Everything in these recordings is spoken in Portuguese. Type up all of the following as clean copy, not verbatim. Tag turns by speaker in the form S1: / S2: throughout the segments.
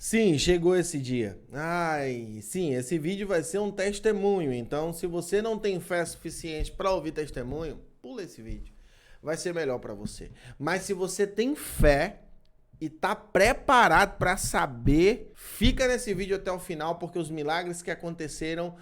S1: Sim, chegou esse dia. Ai, sim, esse vídeo vai ser um testemunho. Então, se você não tem fé suficiente para ouvir testemunho, pula esse vídeo. Vai ser melhor para você. Mas se você tem fé e tá preparado para saber, fica nesse vídeo até o final, porque os milagres que aconteceram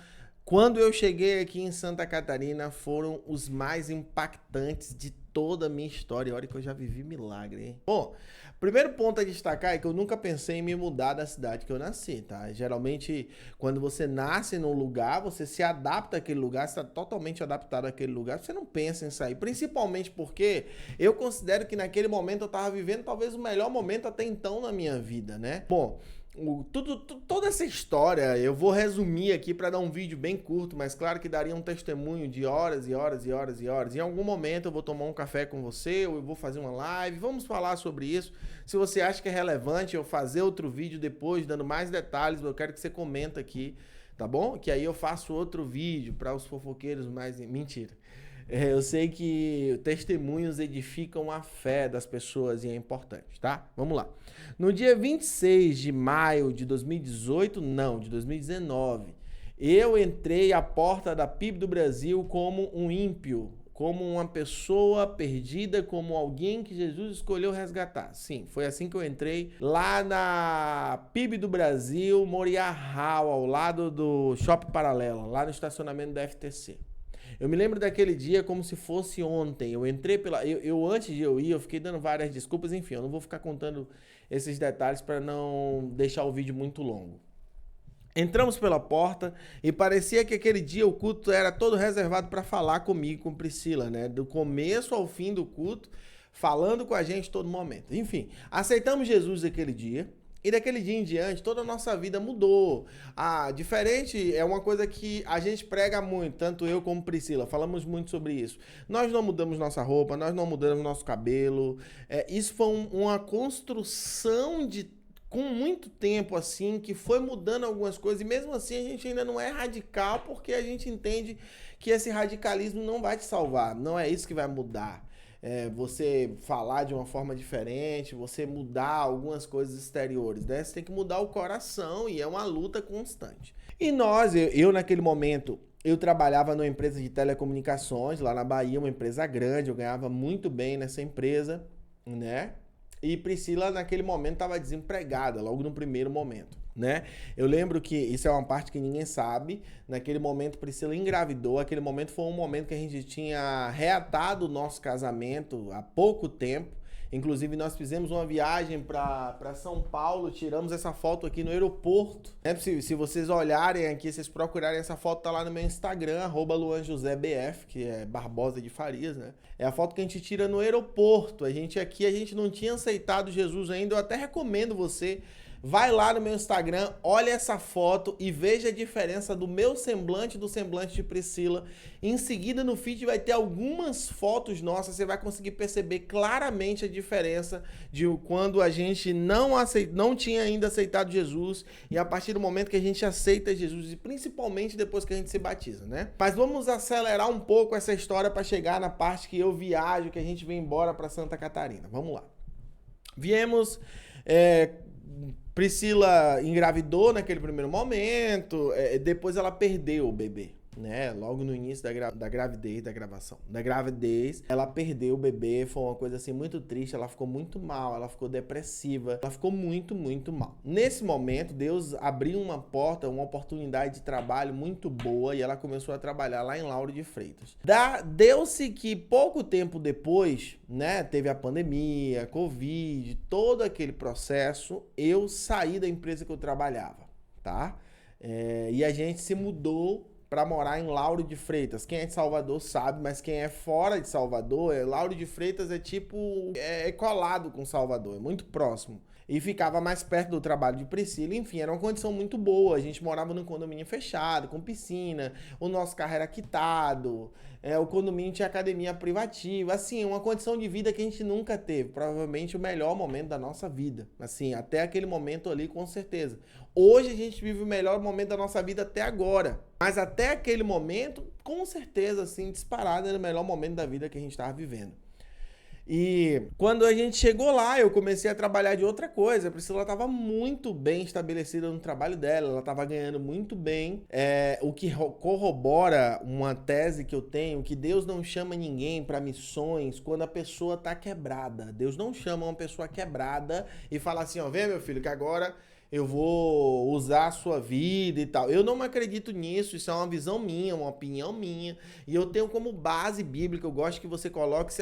S1: quando eu cheguei aqui em Santa Catarina foram os mais impactantes de toda a minha história. Olha que eu já vivi milagre, hein? Bom, primeiro ponto a destacar é que eu nunca pensei em me mudar da cidade que eu nasci, tá? Geralmente, quando você nasce num lugar, você se adapta àquele lugar, você está totalmente adaptado àquele lugar, você não pensa em sair. Principalmente porque eu considero que naquele momento eu estava vivendo talvez o melhor momento até então na minha vida, né? Bom, toda essa história eu vou resumir aqui para dar um vídeo bem curto, mas claro que daria um testemunho de horas e horas e horas e horas. Em algum momento eu vou tomar um café com você ou eu vou fazer uma live, vamos falar sobre isso. Se você acha que é relevante eu fazer outro vídeo depois, dando mais detalhes, eu quero que você comenta aqui, tá bom? Que aí eu faço outro vídeo para os fofoqueiros mais... Mentira. Eu sei que testemunhos edificam a fé das pessoas e é importante, tá? Vamos lá. No dia 26 de maio de 2018, não, de 2019, eu entrei à porta da PIB do Brasil como um ímpio, como uma pessoa perdida, como alguém que Jesus escolheu resgatar. Sim, foi assim que eu entrei lá na PIB do Brasil, Moriá Hall, ao lado do Shopping Paralela, lá no estacionamento da FTC. Eu me lembro daquele dia como se fosse ontem. Eu entrei pela... antes de eu ir, eu fiquei dando várias desculpas. Enfim, eu não vou ficar contando esses detalhes para não deixar o vídeo muito longo. Entramos pela porta e parecia que aquele dia o culto era todo reservado para falar comigo, com Priscila, né? Do começo ao fim do culto, falando com a gente todo momento. Enfim, aceitamos Jesus aquele dia. E daquele dia em diante, toda a nossa vida mudou. Diferente é uma coisa que a gente prega muito, tanto eu como Priscila, falamos muito sobre isso. Nós não mudamos nossa roupa, nós não mudamos nosso cabelo. Isso foi uma construção com muito tempo, assim, que foi mudando algumas coisas. E mesmo assim a gente ainda não é radical, porque a gente entende que esse radicalismo não vai te salvar. Não é isso que vai mudar. Você falar de uma forma diferente, você mudar algumas coisas exteriores, né? Você tem que mudar o coração e é uma luta constante. E eu naquele momento, eu trabalhava numa empresa de telecomunicações lá na Bahia, uma empresa grande, eu ganhava muito bem nessa empresa, né? E Priscila naquele momento estava desempregada, logo no primeiro momento, né? Eu lembro que, isso é uma parte que ninguém sabe, naquele momento Priscila engravidou, aquele momento foi um momento que a gente tinha reatado o nosso casamento há pouco tempo, inclusive nós fizemos uma viagem para São Paulo, tiramos essa foto aqui no aeroporto, né? Se vocês olharem aqui, vocês procurarem essa foto, tá lá no meu Instagram, @luanjosébf, que é Barbosa de Farias, né? É a foto que a gente tira no aeroporto, a gente não tinha aceitado Jesus ainda, eu até recomendo você, vai lá no meu Instagram, olha essa foto e veja a diferença do meu semblante e do semblante de Priscila. Em seguida, no feed vai ter algumas fotos nossas, você vai conseguir perceber claramente a diferença de quando a gente não tinha ainda aceitado Jesus e a partir do momento que a gente aceita Jesus, e principalmente depois que a gente se batiza, né? Mas vamos acelerar um pouco essa história para chegar na parte que eu viajo, que a gente vem embora para Santa Catarina. Vamos lá. Viemos... Priscila engravidou naquele primeiro momento, depois ela perdeu o bebê, né? Logo no início da gravidez, ela perdeu o bebê, foi uma coisa assim muito triste, ela ficou muito mal, ela ficou depressiva, ela ficou muito, muito mal. Nesse momento, Deus abriu uma porta, uma oportunidade de trabalho muito boa e ela começou a trabalhar lá em Lauro de Freitas. Deu-se que pouco tempo depois, né, teve a pandemia, Covid, todo aquele processo, eu saí da empresa que eu trabalhava, tá? E a gente se mudou para morar em Lauro de Freitas. Quem é de Salvador sabe, mas quem é fora de Salvador, Lauro de Freitas é colado com Salvador, é muito próximo. E ficava mais perto do trabalho de Priscila, enfim, era uma condição muito boa. A gente morava num condomínio fechado, com piscina, o nosso carro era quitado, o condomínio tinha academia privativa, assim, uma condição de vida que a gente nunca teve, provavelmente o melhor momento da nossa vida, assim, até aquele momento ali, com certeza. Hoje a gente vive o melhor momento da nossa vida até agora, mas até aquele momento, com certeza, assim, disparado, era o melhor momento da vida que a gente estava vivendo. E quando a gente chegou lá, eu comecei a trabalhar de outra coisa. A Priscila estava muito bem estabelecida no trabalho dela, ela estava ganhando muito bem. O que corrobora uma tese que eu tenho, que Deus não chama ninguém para missões quando a pessoa está quebrada. Deus não chama uma pessoa quebrada e fala assim, ó, vem meu filho, que agora eu vou usar a sua vida e tal. Eu não acredito nisso, isso é uma visão minha, uma opinião minha. E eu tenho como base bíblica, eu gosto que você coloque...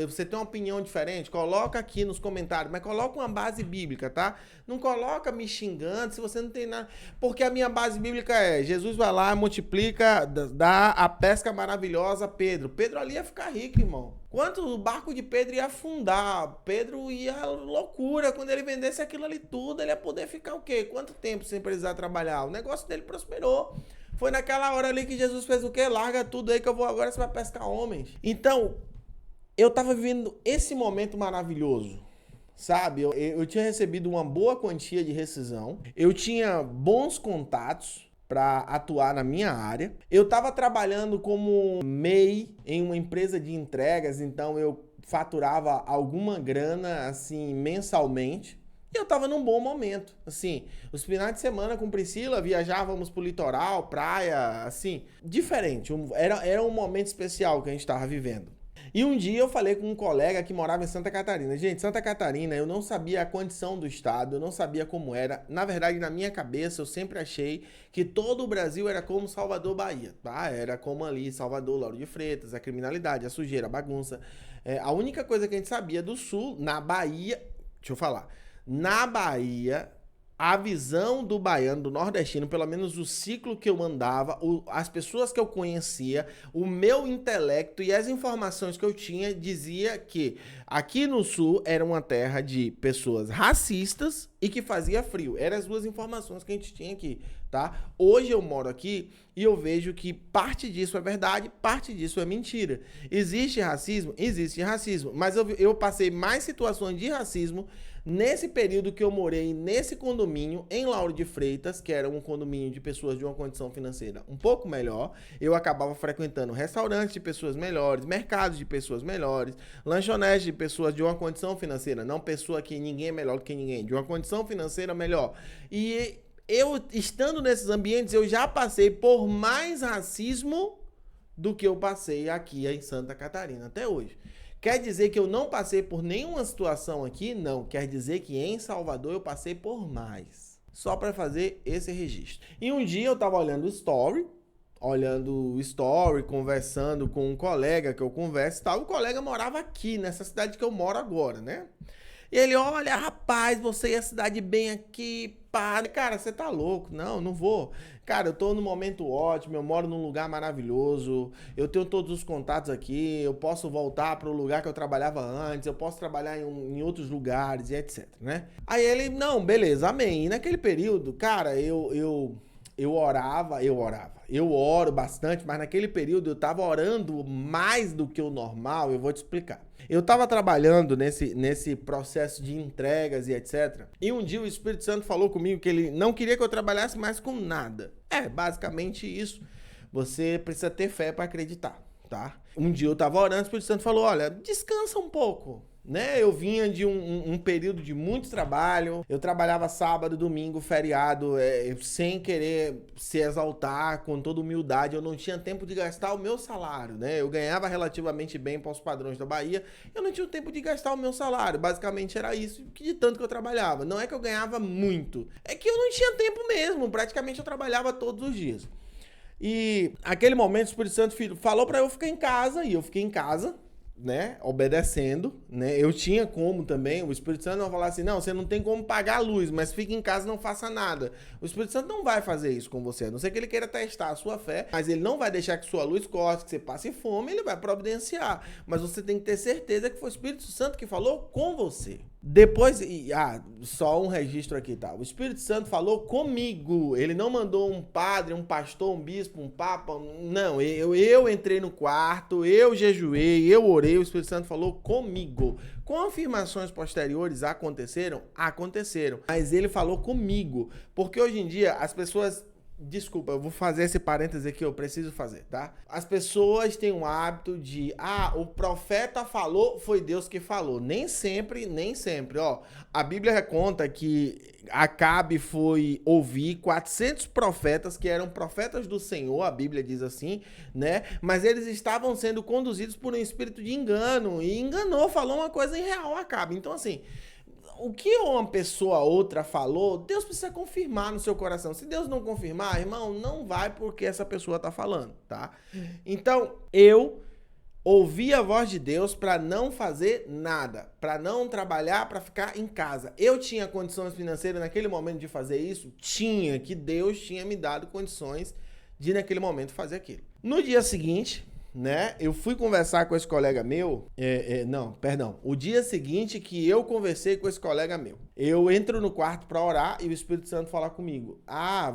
S1: você tem uma opinião diferente? Coloca aqui nos comentários, mas coloca uma base bíblica, tá? Não coloca me xingando se você não tem nada... Porque a minha base bíblica é, Jesus vai lá, multiplica, dá a pesca maravilhosa a Pedro. Pedro ali ia ficar rico, irmão. Quanto o barco de Pedro ia afundar, Pedro ia loucura, quando ele vendesse aquilo ali tudo, ele ia poder ficar o quê? Quanto tempo sem precisar trabalhar? O negócio dele prosperou. Foi naquela hora ali que Jesus fez o quê? Larga tudo aí que eu vou agora, você vai pescar homens. Então, eu tava vivendo esse momento maravilhoso, sabe? Eu tinha recebido uma boa quantia de rescisão, eu tinha bons contatos para atuar na minha área. Eu estava trabalhando como MEI em uma empresa de entregas, então eu faturava alguma grana assim mensalmente. E eu estava num bom momento, assim, os finais de semana com Priscila, viajávamos pro litoral, praia, assim, diferente, era um momento especial que a gente estava vivendo. E um dia eu falei com um colega que morava em Santa Catarina. Gente, Santa Catarina, eu não sabia a condição do estado, eu não sabia como era. Na verdade, na minha cabeça, eu sempre achei que todo o Brasil era como Salvador, Bahia, tá? Era como ali, Salvador, Lauro de Freitas, a criminalidade, a sujeira, a bagunça. A única coisa que a gente sabia do sul, na Bahia... Deixa eu falar. Na Bahia... A visão do baiano, do nordestino, pelo menos o ciclo que eu andava, as pessoas que eu conhecia, o meu intelecto e as informações que eu tinha dizia que aqui no sul era uma terra de pessoas racistas e que fazia frio. Eram as duas informações que a gente tinha aqui, tá? Hoje eu moro aqui e eu vejo que parte disso é verdade, parte disso é mentira. Existe racismo? Existe racismo, mas eu passei mais situações de racismo nesse período que eu morei nesse condomínio em Lauro de Freitas, que era um condomínio de pessoas de uma condição financeira um pouco melhor. Eu acabava frequentando restaurantes de pessoas melhores, mercados de pessoas melhores, lanchonetes de pessoas de uma condição financeira, não pessoa que ninguém é melhor do que ninguém, de uma condição financeira melhor. E eu, estando nesses ambientes, eu já passei por mais racismo do que eu passei aqui em Santa Catarina até hoje. Quer dizer que eu não passei por nenhuma situação aqui? Não. Quer dizer que em Salvador eu passei por mais. Só para fazer esse registro. E um dia eu tava olhando o story, conversando com um colega que eu converso e tal. O colega morava aqui, nessa cidade que eu moro agora, né? E ele, olha, rapaz, você ia cidade bem aqui, pá. Cara, você tá louco? Não, não vou. Cara, eu tô num momento ótimo, eu moro num lugar maravilhoso, eu tenho todos os contatos aqui, eu posso voltar pro lugar que eu trabalhava antes, eu posso trabalhar em outros lugares e etc, né? Aí ele, não, beleza, amém. E naquele período, cara, eu oro bastante, mas naquele período eu tava orando mais do que o normal, eu vou te explicar. Eu tava trabalhando nesse processo de entregas e etc. E um dia o Espírito Santo falou comigo que ele não queria que eu trabalhasse mais com nada. Basicamente isso. Você precisa ter fé para acreditar, tá? Um dia eu tava orando, o Espírito Santo falou, olha, descansa um pouco. Né? Eu vinha de um período de muito trabalho, eu trabalhava sábado, domingo, feriado, sem querer se exaltar, com toda humildade, eu não tinha tempo de gastar o meu salário, né? Eu ganhava relativamente bem para os padrões da Bahia, eu não tinha tempo de gastar o meu salário, basicamente era isso, de tanto que eu trabalhava. Não é que eu ganhava muito, é que eu não tinha tempo mesmo, praticamente eu trabalhava todos os dias. E naquele momento o Espírito Santo falou para eu ficar em casa, e eu fiquei em casa, né, obedecendo, né, eu tinha como também, o Espírito Santo não falar assim, não, você não tem como pagar a luz, mas fique em casa e não faça nada. O Espírito Santo não vai fazer isso com você, a não ser que ele queira testar a sua fé, mas ele não vai deixar que sua luz corte, que você passe fome, ele vai providenciar, mas você tem que ter certeza que foi o Espírito Santo que falou com você. Depois, só um registro aqui, tá? O Espírito Santo falou comigo. Ele não mandou um padre, um pastor, um bispo, um papa. Não, eu entrei no quarto, eu jejuei, eu orei, o Espírito Santo falou comigo. Confirmações posteriores aconteceram? Aconteceram. Mas ele falou comigo. Porque hoje em dia as pessoas Desculpa, eu vou fazer esse parêntese aqui, eu preciso fazer, tá? As pessoas têm um hábito de, o profeta falou, foi Deus que falou. Nem sempre, ó. A Bíblia conta que Acabe foi ouvir 400 profetas, que eram profetas do Senhor, a Bíblia diz assim, né? Mas eles estavam sendo conduzidos por um espírito de engano, e enganou, falou uma coisa irreal a Acabe. Então, assim, o que uma pessoa outra falou, Deus precisa confirmar no seu coração. Se Deus não confirmar, irmão, não vai porque essa pessoa tá falando, tá? Então, eu ouvi a voz de Deus para não fazer nada, para não trabalhar, para ficar em casa. Eu tinha condições financeiras naquele momento de fazer isso? Tinha, que Deus tinha me dado condições de naquele momento fazer aquilo. No dia seguinte, né, eu fui conversar com esse colega meu, o dia seguinte que eu conversei com esse colega meu, eu entro no quarto para orar e o Espírito Santo fala comigo,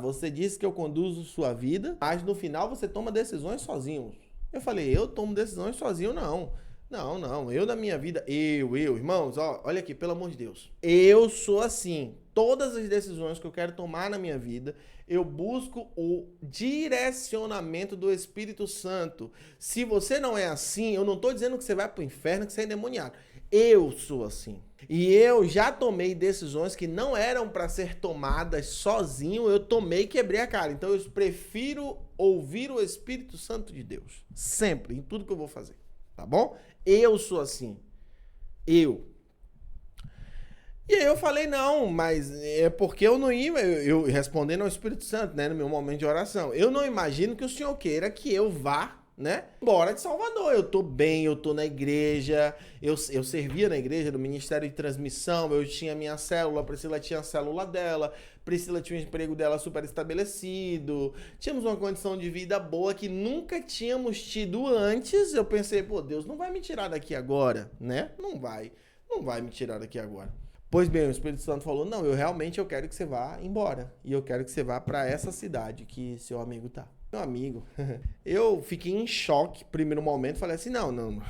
S1: você disse que eu conduzo sua vida, mas no final você toma decisões sozinho. Eu falei, eu tomo decisões sozinho? Não, eu na minha vida, irmãos, olha aqui, pelo amor de Deus, eu sou assim, todas as decisões que eu quero tomar na minha vida, eu busco o direcionamento do Espírito Santo. Se você não é assim, eu não estou dizendo que você vai para o inferno, que você é endemoniado. Eu sou assim. E eu já tomei decisões que não eram para ser tomadas sozinho, eu tomei e quebrei a cara. Então eu prefiro ouvir o Espírito Santo de Deus. Sempre, em tudo que eu vou fazer. Tá bom? Eu sou assim. E aí eu falei, não, mas é porque eu não ia, eu respondendo ao Espírito Santo, né, no meu momento de oração, eu não imagino que o Senhor queira que eu vá, né, embora de Salvador. Eu tô bem, eu tô na igreja, eu servia na igreja, no Ministério de Transmissão, eu tinha minha célula, a Priscila tinha a célula dela, Priscila tinha o emprego dela super estabelecido, tínhamos uma condição de vida boa que nunca tínhamos tido antes. Eu pensei, Deus não vai me tirar daqui agora, né, não vai me tirar daqui agora. Pois bem, o Espírito Santo falou, não, eu quero que você vá embora. E eu quero que você vá para essa cidade que seu amigo tá. Meu amigo, eu fiquei em choque, primeiro momento, falei assim, não.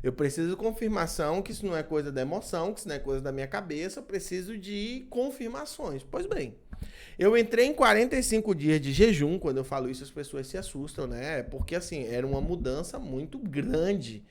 S1: Eu preciso de confirmação que isso não é coisa da emoção, que isso não é coisa da minha cabeça, eu preciso de confirmações. Pois bem, eu entrei em 45 dias de jejum. Quando eu falo isso, as pessoas se assustam, né? Porque, assim, era uma mudança muito grande.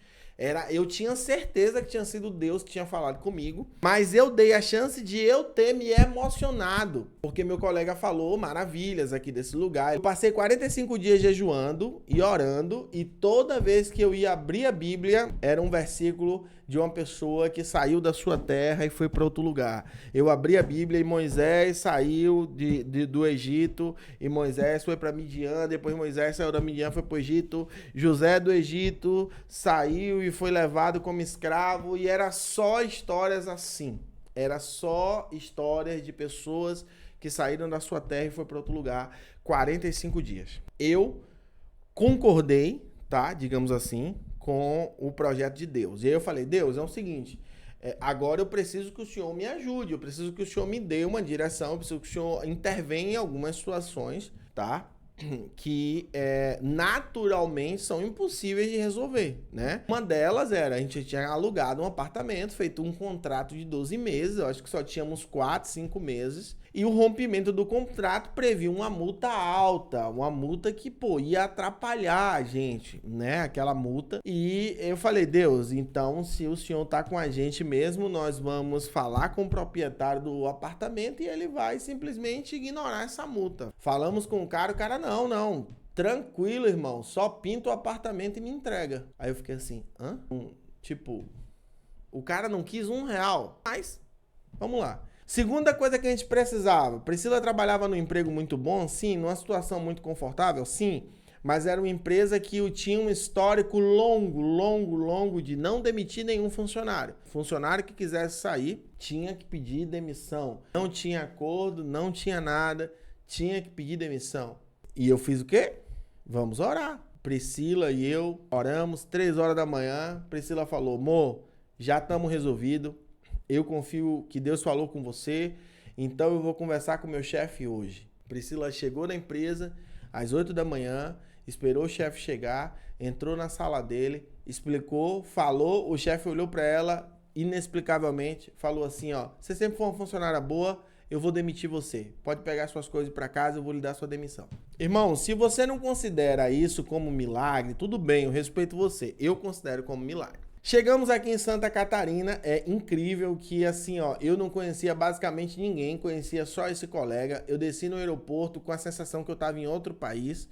S1: Eu tinha certeza que tinha sido Deus que tinha falado comigo, mas eu dei a chance de eu ter me emocionado, porque meu colega falou maravilhas aqui desse lugar. Eu passei 45 dias jejuando e orando, e toda vez que eu ia abrir a Bíblia, era um versículo de uma pessoa que saiu da sua terra e foi para outro lugar. Eu abri a Bíblia e Moisés saiu do Egito, e Moisés foi para Midian, depois Moisés saiu da Midian, foi para o Egito, José do Egito saiu e foi levado como escravo, e era só histórias assim. Era só histórias de pessoas que saíram da sua terra e foi para outro lugar. 45 dias. Eu concordei, tá? Digamos assim, com o projeto de Deus. E aí eu falei, Deus, é o seguinte, agora eu preciso que o Senhor me ajude, eu preciso que o Senhor me dê uma direção, eu preciso que o Senhor intervenha em algumas situações, tá? Que naturalmente são impossíveis de resolver, né? Uma delas era, a gente tinha alugado um apartamento, feito um contrato de 12 meses, eu acho que só tínhamos 4, 5 meses, e o rompimento do contrato previa uma multa alta, uma multa que, ia atrapalhar a gente, né? Aquela multa. E eu falei, Deus, então se o Senhor tá com a gente mesmo, nós vamos falar com o proprietário do apartamento e ele vai simplesmente ignorar essa multa. Falamos com o cara não, tranquilo, irmão, só pinta o apartamento e me entrega. Aí eu fiquei assim, o cara não quis R$1, mas vamos lá. Segunda coisa que a gente precisava, Priscila trabalhava num emprego muito bom, sim, numa situação muito confortável, sim, mas era uma empresa que tinha um histórico longo de não demitir nenhum funcionário. Funcionário que quisesse sair tinha que pedir demissão. Não tinha acordo, não tinha nada, tinha que pedir demissão. E eu fiz o quê? Vamos orar. Priscila e eu oramos, 3 horas da manhã, Priscila falou, amor, já estamos resolvidos. Eu confio que Deus falou com você, então eu vou conversar com o meu chefe hoje. Priscila chegou na empresa às 8 da manhã, esperou o chefe chegar, entrou na sala dele, explicou, falou, o chefe olhou para ela, inexplicavelmente, falou assim, você sempre foi uma funcionária boa, eu vou demitir você. Pode pegar suas coisas para casa, eu vou lhe dar sua demissão. Irmão, se você não considera isso como milagre, tudo bem, eu respeito você. Eu considero como milagre. Chegamos aqui em Santa Catarina, é incrível que assim, ó, eu não conhecia basicamente ninguém, conhecia só esse colega. Eu desci no aeroporto com a sensação que eu estava em outro país.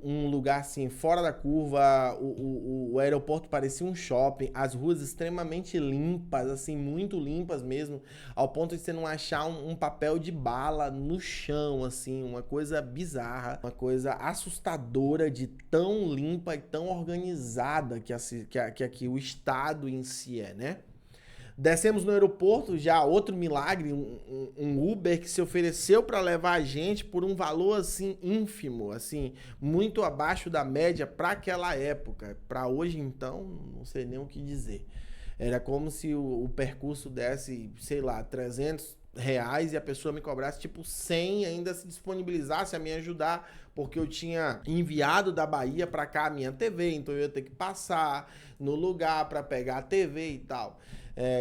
S1: Um lugar assim, fora da curva, o aeroporto parecia um shopping, as ruas extremamente limpas, assim, muito limpas mesmo, ao ponto de você não achar um papel de bala no chão, assim, uma coisa bizarra, uma coisa assustadora de tão limpa e tão organizada que aqui o estado em si é, né? Descemos no aeroporto, já outro milagre, um Uber que se ofereceu para levar a gente por um valor assim ínfimo, assim, muito abaixo da média para aquela época. Para hoje, então, não sei nem o que dizer. Era como se o percurso desse, sei lá, R$300 e a pessoa me cobrasse tipo 100 e ainda se disponibilizasse a me ajudar, porque eu tinha enviado da Bahia para cá a minha TV, então eu ia ter que passar no lugar para pegar a TV e tal.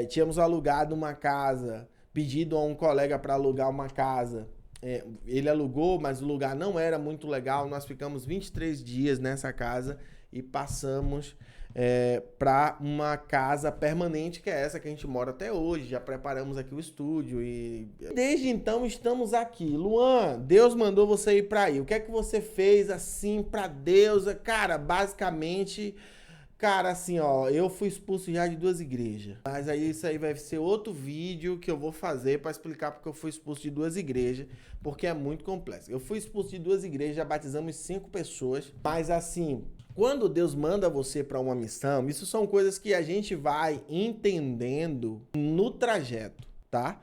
S1: Tínhamos alugado uma casa, pedido a um colega para alugar uma casa. Ele alugou, mas o lugar não era muito legal. Nós ficamos 23 dias nessa casa e passamos para uma casa permanente, que é essa que a gente mora até hoje. Já preparamos aqui o estúdio e desde então estamos aqui. Luan, Deus mandou você ir para aí. O que é que você fez assim para Deus? Cara, basicamente... Cara, assim, ó, eu fui expulso já de 2 igrejas. Mas aí isso aí vai ser outro vídeo que eu vou fazer para explicar porque eu fui expulso de 2 igrejas, porque é muito complexo. Eu fui expulso de 2 igrejas, já batizamos 5 pessoas, mas assim, quando Deus manda você para uma missão, isso são coisas que a gente vai entendendo no trajeto, tá?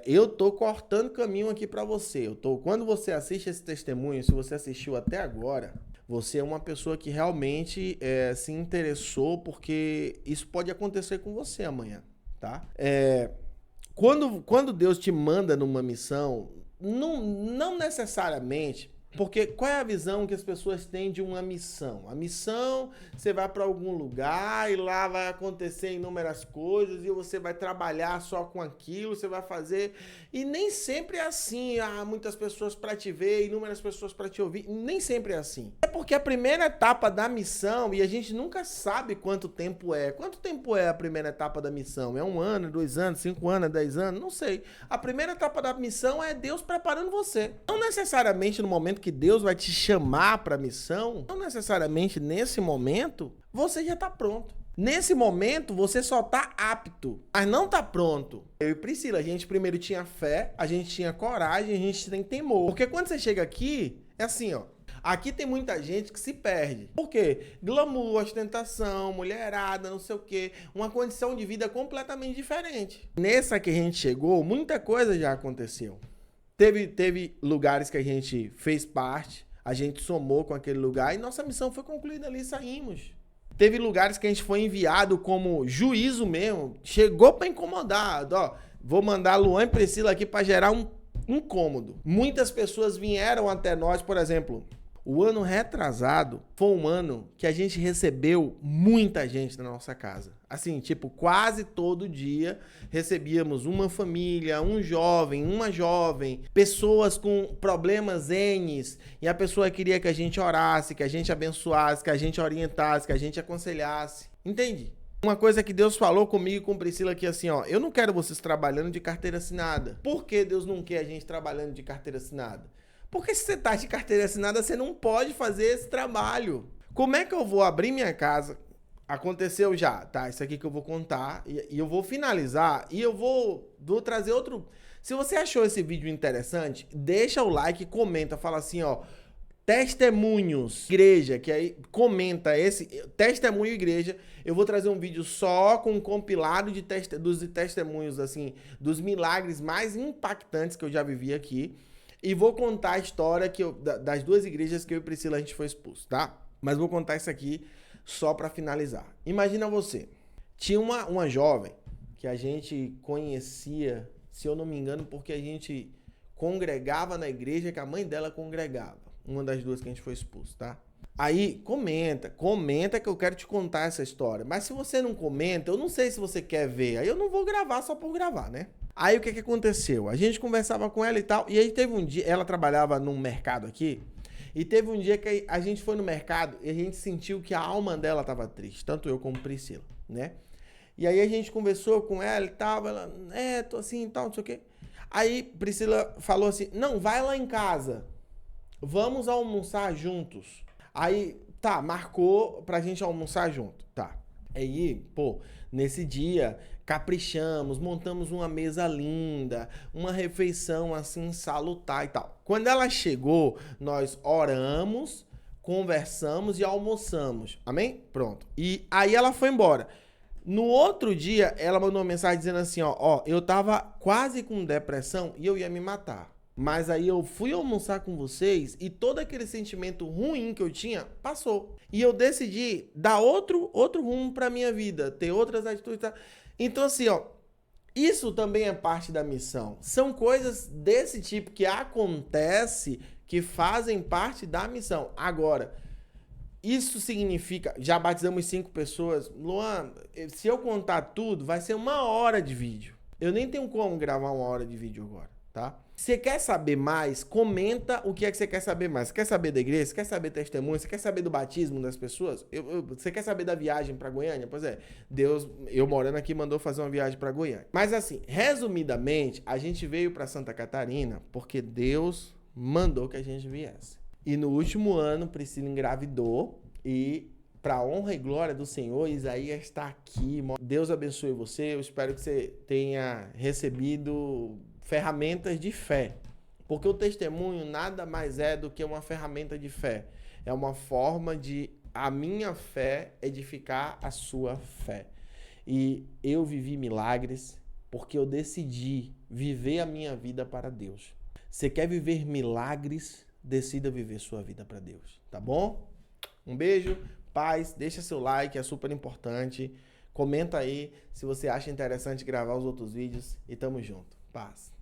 S1: Eu tô cortando caminho aqui para você. Quando você assiste esse testemunho, se você assistiu até agora, você é uma pessoa que realmente se interessou, porque isso pode acontecer com você amanhã, tá? Quando Deus te manda numa missão, não necessariamente... Porque qual é a visão que as pessoas têm de uma missão? A missão, você vai para algum lugar e lá vai acontecer inúmeras coisas e você vai trabalhar só com aquilo, você vai fazer... E nem sempre é assim. Há muitas pessoas para te ver, inúmeras pessoas para te ouvir. Nem sempre é assim. É porque a primeira etapa da missão, e a gente nunca sabe quanto tempo é. Quanto tempo é a primeira etapa da missão? É 1 ano, 2 anos, 5 anos, 10 anos? Não sei. A primeira etapa da missão é Deus preparando você. Não necessariamente no momento que Deus vai te chamar para a missão, não necessariamente nesse momento, você já está pronto. Nesse momento, você só está apto, mas não está pronto. Eu e Priscila, a gente primeiro tinha fé, a gente tinha coragem, a gente tem temor. Porque quando você chega aqui, é assim, ó. Aqui tem muita gente que se perde. Por quê? Glamour, ostentação, mulherada, não sei o quê. Uma condição de vida completamente diferente. Nessa que a gente chegou, muita coisa já aconteceu. Teve lugares que a gente fez parte, a gente somou com aquele lugar e nossa missão foi concluída ali e saímos. Teve lugares que a gente foi enviado como juízo mesmo, chegou para incomodar. Ó, vou mandar Luan e Priscila aqui para gerar um incômodo. Muitas pessoas vieram até nós, por exemplo, o ano retrasado foi um ano que a gente recebeu muita gente na nossa casa. Assim, tipo, quase todo dia recebíamos uma família, um jovem, uma jovem, pessoas com problemas N's, e a pessoa queria que a gente orasse, que a gente abençoasse, que a gente orientasse, que a gente aconselhasse. Entende? Uma coisa que Deus falou comigo e com Priscila aqui assim, ó, eu não quero vocês trabalhando de carteira assinada. Por que Deus não quer a gente trabalhando de carteira assinada? Porque se você tá de carteira assinada, você não pode fazer esse trabalho. Como é que eu vou abrir minha casa? Aconteceu já, tá? Isso aqui que eu vou contar e eu vou finalizar e eu vou trazer outro... Se você achou esse vídeo interessante, deixa o like, comenta, fala assim, ó, testemunhos, igreja, que aí comenta esse, testemunho igreja, eu vou trazer um vídeo só com um compilado dos testemunhos, assim, dos milagres mais impactantes que eu já vivi aqui. E vou contar a história das 2 igrejas que eu e Priscila a gente foi expulso, tá? Mas vou contar isso aqui só para finalizar. Imagina você, tinha uma jovem que a gente conhecia, se eu não me engano, porque a gente congregava na igreja que a mãe dela congregava. Uma das 2 que a gente foi expulso, tá? Aí, comenta que eu quero te contar essa história. Mas se você não comenta, eu não sei se você quer ver. Aí eu não vou gravar só por gravar, né? Aí o que que aconteceu? A gente conversava com ela e tal, e aí teve um dia, ela trabalhava num mercado aqui, e teve um dia que a gente foi no mercado e a gente sentiu que a alma dela tava triste, tanto eu como Priscila, né? E aí a gente conversou com ela e tal, ela, tô assim e tal, não sei o quê. Aí Priscila falou assim, não, vai lá em casa, vamos almoçar juntos. Aí, tá, marcou pra gente almoçar junto, tá. Aí, pô, nesse dia, caprichamos, montamos uma mesa linda, uma refeição assim salutar e tal. Quando ela chegou, nós oramos, conversamos e almoçamos. Amém? Pronto. E aí ela foi embora. No outro dia, ela mandou uma mensagem dizendo assim, ó, eu tava quase com depressão e eu ia me matar. Mas aí eu fui almoçar com vocês e todo aquele sentimento ruim que eu tinha passou. E eu decidi dar outro rumo pra minha vida, ter outras atitudes. Tá? Então assim, ó, isso também é parte da missão. São coisas desse tipo que acontece que fazem parte da missão. Agora, isso significa, já batizamos 5 pessoas. Luan, se eu contar tudo, vai ser 1 hora de vídeo. Eu nem tenho como gravar 1 hora de vídeo agora, tá? Você quer saber mais? Comenta o que é que você quer saber mais. Você quer saber da igreja? Você quer saber testemunho? Você quer saber do batismo das pessoas? Você quer saber da viagem para Goiânia? Pois é, Deus, eu morando aqui, mandou fazer uma viagem para Goiânia. Mas assim, resumidamente, a gente veio para Santa Catarina porque Deus mandou que a gente viesse. E no último ano, Priscila engravidou e, para honra e glória do Senhor, Isaías está aqui. Deus abençoe você. Eu espero que você tenha recebido ferramentas de fé. Porque o testemunho nada mais é do que uma ferramenta de fé. É uma forma de a minha fé edificar a sua fé. E eu vivi milagres porque eu decidi viver a minha vida para Deus. Você quer viver milagres? Decida viver sua vida para Deus, tá bom? Um beijo, paz, deixa seu like, é super importante. Comenta aí se você acha interessante gravar os outros vídeos e tamo junto. Paz.